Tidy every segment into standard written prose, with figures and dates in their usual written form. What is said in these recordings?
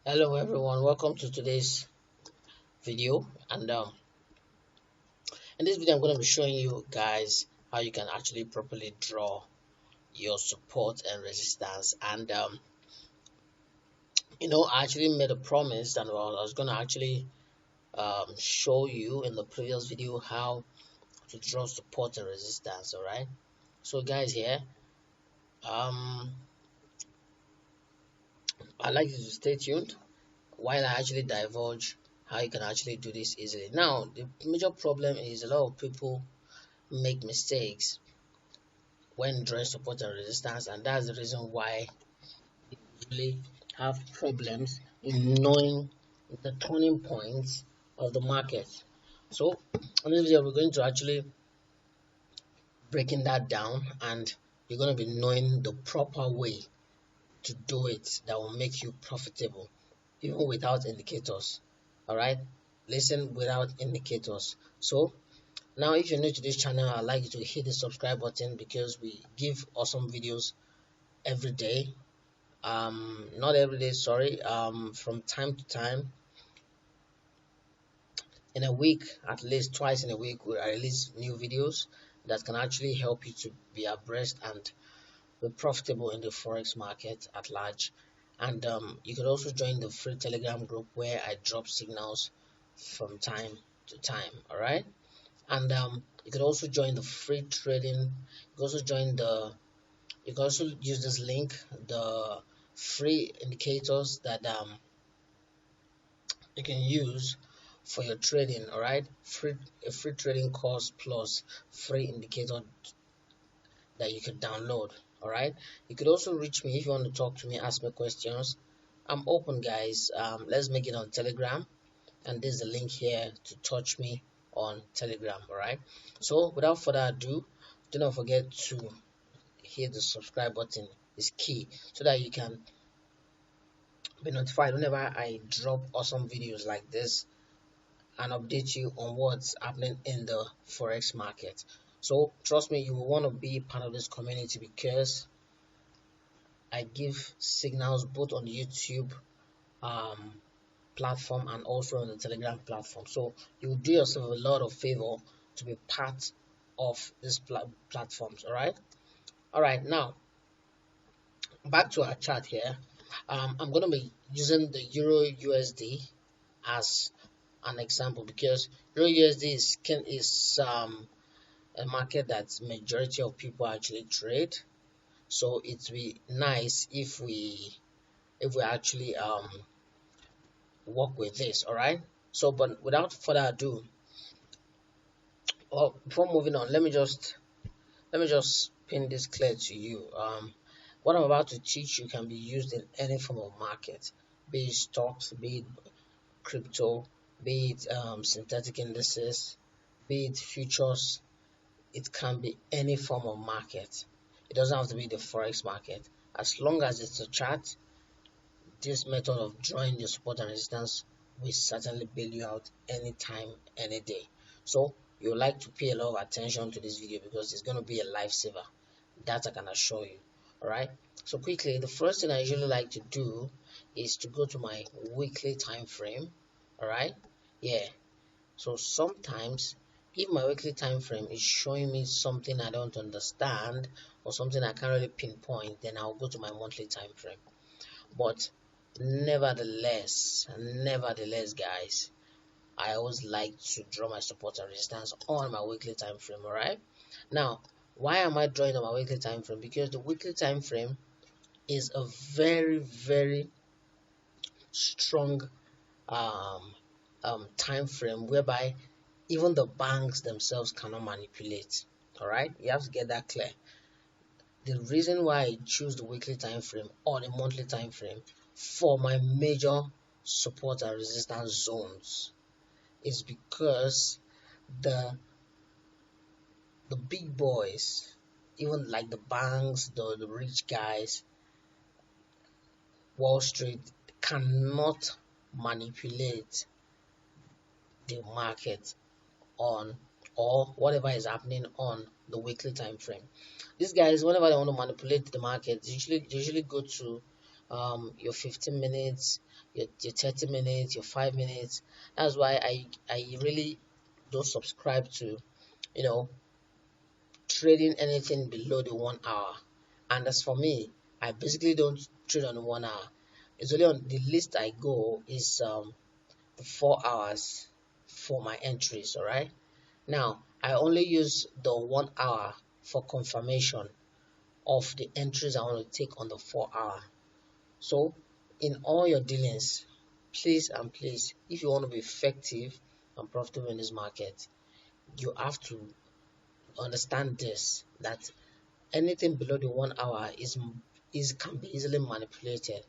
Hello everyone, welcome to today's video. And in this video I'm going to be showing you guys how you can actually properly draw your support and resistance. And I actually made a promise that I was going to actually show you in the previous video how to draw support and resistance. All right, so guys, here um I'd like you to stay tuned while I actually divulge how you can actually do this easily. Now the major problem is a lot of people make mistakes when drawing support and resistance, and that's the reason why you really have problems in knowing the turning points of the market. So in this video we're going to actually breaking that down, and you're going to be knowing the proper way to do it that will make you profitable even without indicators. All right, listen, without indicators. So now if you're new to this channel, I'd like you to hit the subscribe button because we give awesome videos every day. Not every day, sorry, from time to time. In a week, at least twice in a week, we release new videos that can actually help you to be abreast and be profitable in the forex market at large. And you could also join the free telegram group where I drop signals from time to time. All right, and you could also join the free trading. You could also join the you can also use this link, the free indicators that you can use for your trading. All right, a free trading course plus free indicator that you could download. All right, you could also reach me if you want to talk to me, ask me questions. I'm open, guys. Let's make it on Telegram, and there's a link here to touch me on Telegram. All right, so without further ado, do not forget to hit the subscribe button. Is key so that you can be notified whenever I drop awesome videos like this and update you on what's happening in the forex market. So trust me, you will want to be part of this community because I give signals both on the YouTube um, platform and also on the Telegram platform. So you will do yourself a lot of favor to be part of these platforms. All right. Now back to our chart here. I'm going to be using the Euro USD as an example because Euro USD is a market that majority of people actually trade. So it'd be nice if we actually work with this. All right. So, but without further ado, before moving on, let me just pin this clear to you. What I'm about to teach you can be used in any form of market, be it stocks, be it crypto, be it synthetic indices, be it futures. It can be any form of market. It doesn't have to be the forex market. As long as it's a chart, this method of drawing the support and resistance will certainly bail you out anytime, any day. So you like to pay a lot of attention to this video because it's going to be a lifesaver. That I can assure you. Alright. So quickly, the first thing I usually like to do is to go to my weekly time frame. Alright. Yeah. So sometimes if my weekly time frame is showing me something I don't understand or something I can't really pinpoint, then I'll go to my monthly time frame. But nevertheless, guys, I always like to draw my support and resistance on my weekly time frame. All right. Now, why am I drawing on my weekly time frame? Because the weekly time frame is a very strong um, time frame whereby even the banks themselves cannot manipulate. All right, you have to get that clear. The reason why I choose the weekly time frame or the monthly time frame for my major support and resistance zones is because the the big boys, even like the banks, the rich guys, Wall Street, cannot manipulate the market on or whatever is happening on the weekly time frame. These guys, whenever they want to manipulate the market, they usually go to your 15 minutes, your 30 minutes, your 5 minutes. That's why I really don't subscribe to, you know, trading anything below the 1 hour. And as for me, I basically don't trade on the 1 hour. It's only on the list I go is the 4 hours for my entries. All right. Now I only use the 1 hour for confirmation of the entries I want to take on the 4 hour. So in all your dealings, please and please, if you want to be effective and profitable in this market, you have to understand this, that anything below the 1 hour is can be easily manipulated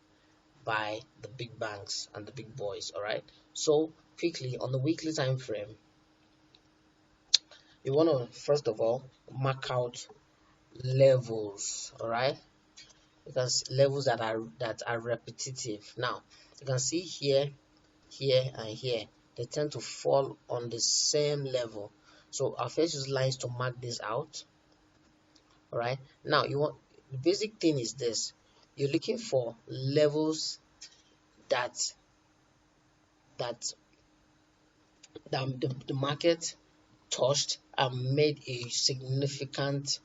by the big banks and the big boys. All right. So quickly on the weekly time frame, you want to first of all mark out levels. All right, because levels that are repetitive. Now you can see here, here, and here, they tend to fall on the same level. So I'll first use lines to mark this out. All right. Now you want, the basic thing is this: you're looking for levels that that the market touched and made a significant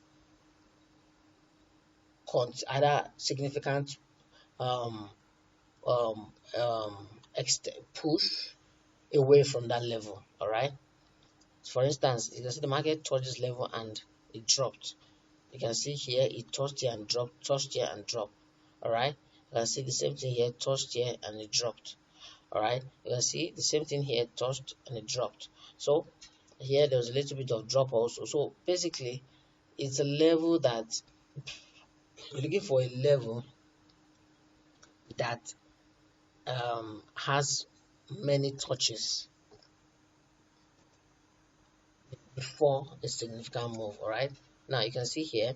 either significant um um push away from that level. All right. For instance, you can see the market touched this level and it dropped. You can see here it touched here and dropped, touched here and dropped. All right. You can see the same thing here, touched here and it dropped. All right. You can see the same thing here, touched and it dropped. So here there was a little bit of drop also. So basically, it's a level that you're looking for, a level that has many touches before a significant move. All right. Now you can see here.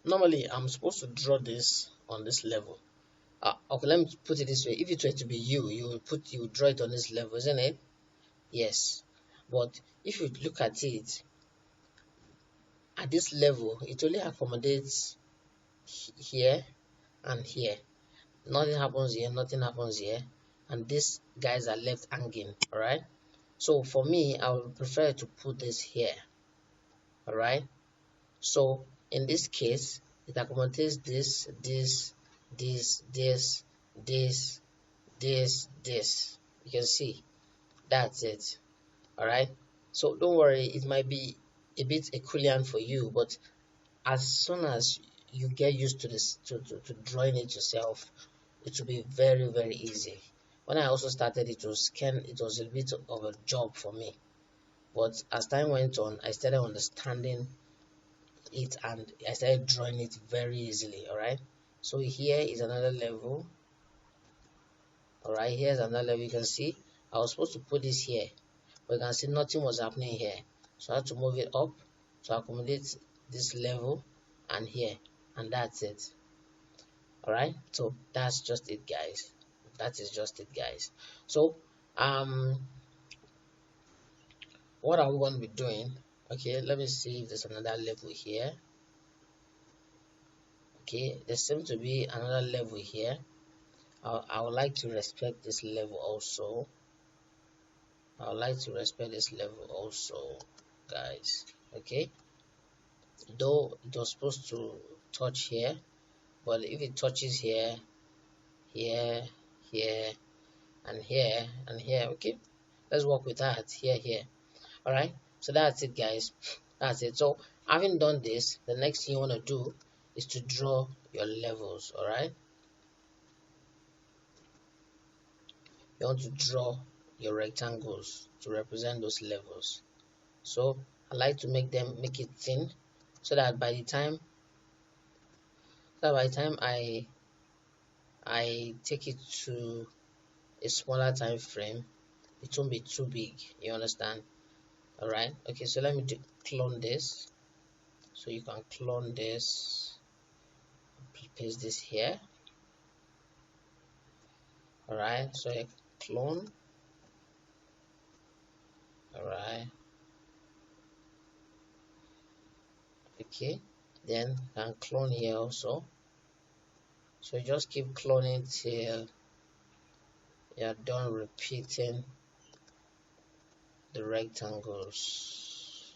Normally, I'm supposed to draw this on this level. Okay, let me put it this way: if it were to be you, you would draw it on this level, isn't it? Yes. But if you look at it at this level, it only accommodates here and here. Nothing happens here, nothing happens here, and these guys are left hanging. All right. So for me, I would prefer to put this here. All right. So in this case, it accommodates this, this, this, this, this, this. You can see that's it. All right. So don't worry, it might be a bit equivalent for you, but as soon as you get used to this, to drawing it yourself, it will be very, very easy. When I also started, it was a bit of a job for me, but as time went on, I started understanding it and I started drawing it very easily. All right. So here is another level. All right. Here's another level. You can see I was supposed to put this here, but you can see nothing was happening here. So I had to move it up to accommodate this level and here, and that's it. All right. So that's just it, guys. That is just it, guys. So what are we going to be doing? Okay, let me see if there's another level here. Okay, there seems to be another level here. I would like to respect this level also. I would like to respect this level also, guys. Okay, though it was supposed to touch here, but if it touches here, here, here, and here, and here, okay, let's work with that. Here. All right. So that's it, guys. That's it. So having done this, the next thing you want to do is to draw your levels. All right. You want to draw your rectangles to represent those levels. So I like to make it thin, so that by the time I take it to a smaller time frame, it won't be too big. You understand? All right. Okay. So let me clone this. So you can clone this, paste this here. All right. So I clone. All right. Okay. Then I can clone here also. So you just keep cloning till you're done repeating the rectangles.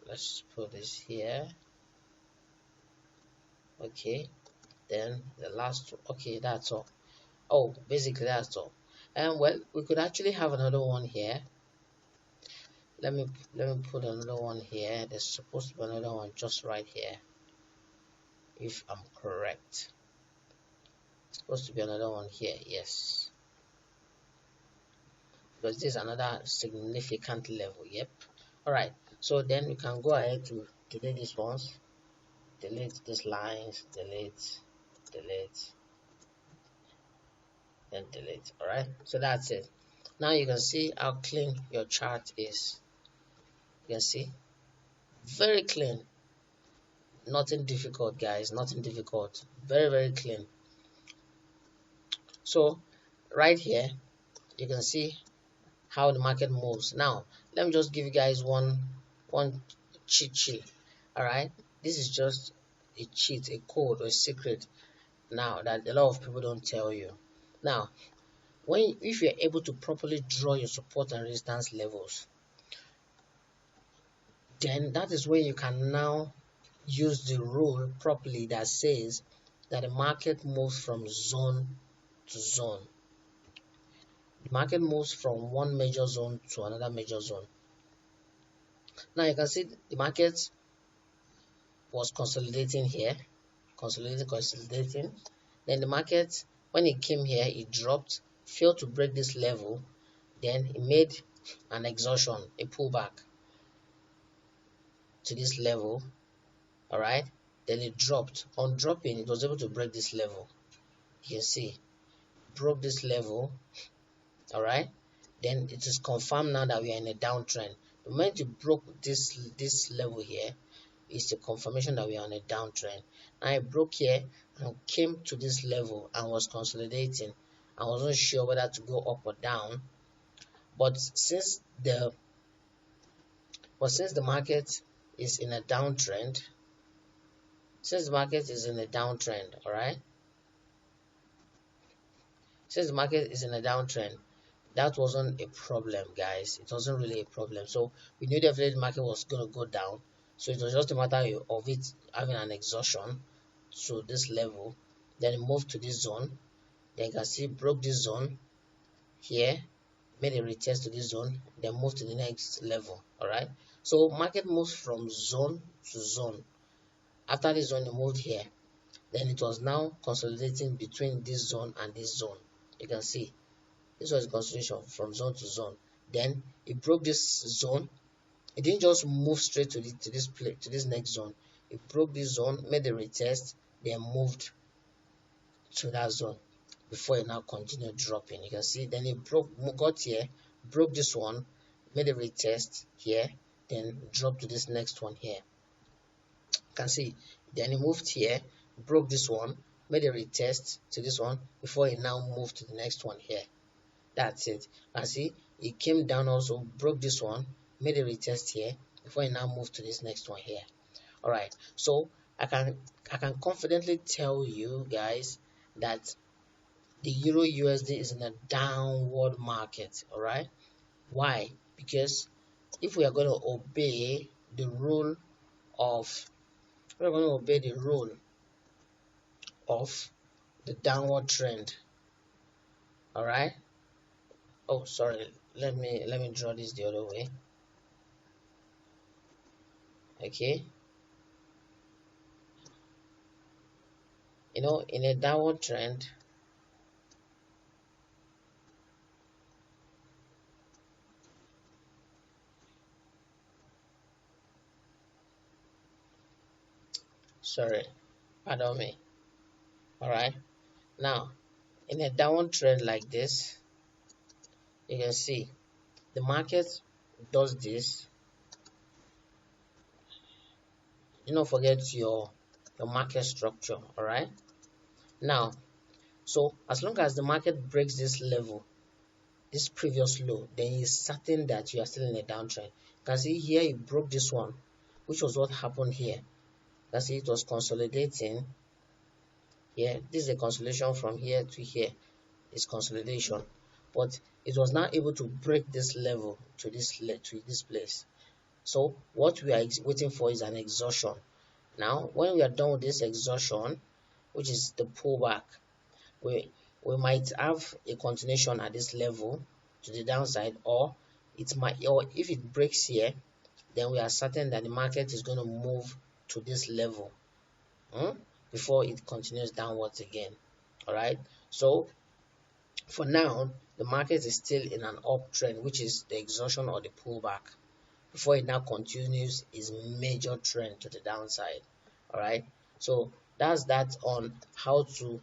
Let's put this here. Okay, then the last one. Okay, that's all. Oh, basically that's all. And well, we could actually have another one here. Let me put another one here. There's supposed to be another one just right here, if I'm correct. It's supposed to be another one here, yes, because this is another significant level. Yep. All right, so then we can go ahead to delete these ones, delete these lines, delete, delete, then delete. All right, so that's it. Now you can see how clean your chart is. You can see, very clean, nothing difficult, guys, nothing difficult, very, very clean. So right here you can see how the market moves. Now let me just give you guys one cheat sheet. All right, this is just a cheat, a code, or a secret now that a lot of people don't tell you. Now if you're able to properly draw your support and resistance levels, then that is when you can now use the rule properly that says that the market moves from zone to zone. The market moves from one major zone to another major zone. Now you can see the market was consolidating here, consolidating. Then the market, when it came here, it dropped, failed to break this level. Then it made an exhaustion, a pullback to this level. All right. Then it dropped. On dropping, it was able to break this level. You can see, broke this level. All right. Then it is confirmed now that we are in a downtrend. The moment you broke this level here, is the confirmation that we are on a downtrend. Now I broke here and came to this level and was consolidating. I wasn't sure whether to go up or down, but since the market is in a downtrend, all right, since the market is in a downtrend, that wasn't a problem, guys. It wasn't really a problem. So we knew definitely the market was going to go down. So it was just a matter of it having an exhaustion to this level. Then it moved to this zone. Then you can see broke this zone here, made a retest to this zone, then move to the next level. All right. So market moves from zone to zone. After this zone, it moved here. Then it was now consolidating between this zone and this zone. You can see this was the consolidation from zone to zone. Then it broke this zone. It didn't just move straight to this next zone. It broke this zone, made a retest, then moved to that zone before it now continued dropping. You can see then it got here, broke this one, made a retest here, then dropped to this next one here. You can see then it moved here, broke this one, made a retest to this one before it now moved to the next one here. That's it. And see, it came down also, broke this one, made a retest here before it now moved to this next one here. All right, so I can confidently tell you guys that the Euro USD is in a downward market. All right, why? Because if we are going to obey the rule of the downward trend. All right. Oh, sorry. Let me draw this the other way. Okay. You know, in a downward trend, sorry, pardon me. All right. Now, in a downward trend like this, you can see the market does this. Do not forget your market structure. All right. Now, so as long as the market breaks this level, this previous low, then it's certain that you are still in a downtrend. You can see here it broke this one, which was what happened here. You That's it was consolidating here. This is a consolidation from here to here. It's consolidation, but it was not able to break this level to this place. So what we are waiting for is an exhaustion. Now, when we are done with this exhaustion, which is the pullback, we we might have a continuation at this level to the downside, or it might, or if it breaks here, then we are certain that the market is going to move to this level before it continues downwards again. All right. So for now, the market is still in an uptrend, which is the exhaustion or the pullback, before it now continues its major trend to the downside. All right. So that's that on how to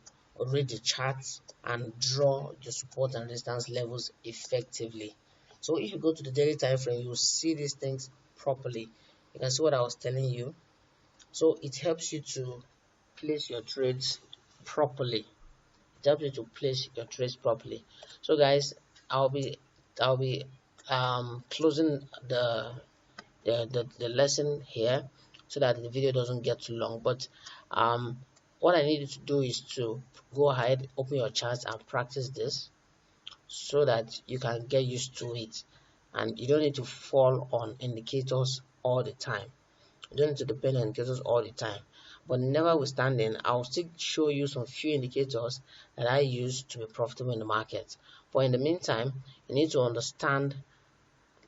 read the charts and draw the support and resistance levels effectively. So if you go to the daily time frame, you see these things properly. You can see what I was telling you. So it helps you to place your trades properly. It helps you to place your trades properly. So guys, I'll be closing the lesson here so that the video doesn't get too long. But what I need you to do is to go ahead, open your charts and practice this so that you can get used to it, and you don't need to fall on indicators all the time. You don't need to depend on indicators all the time. But notwithstanding, I'll still show you some few indicators that I use to be profitable in the market. But in the meantime, you need to understand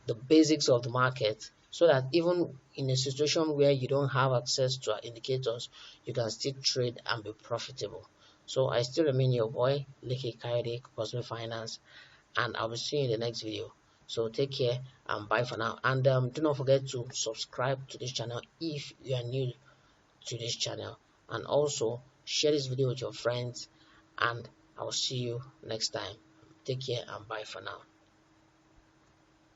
the basics of the market so that even in a situation where you don't have access to indicators, you can still trade and be profitable. So I still remain your boy, Leke Kayode, Cosmic Finance, and I'll be seeing you in the next video. So take care and bye for now. And do not forget to subscribe to this channel if you are new to this channel, and also share this video with your friends, and I'll see you next time. Take care and bye for now.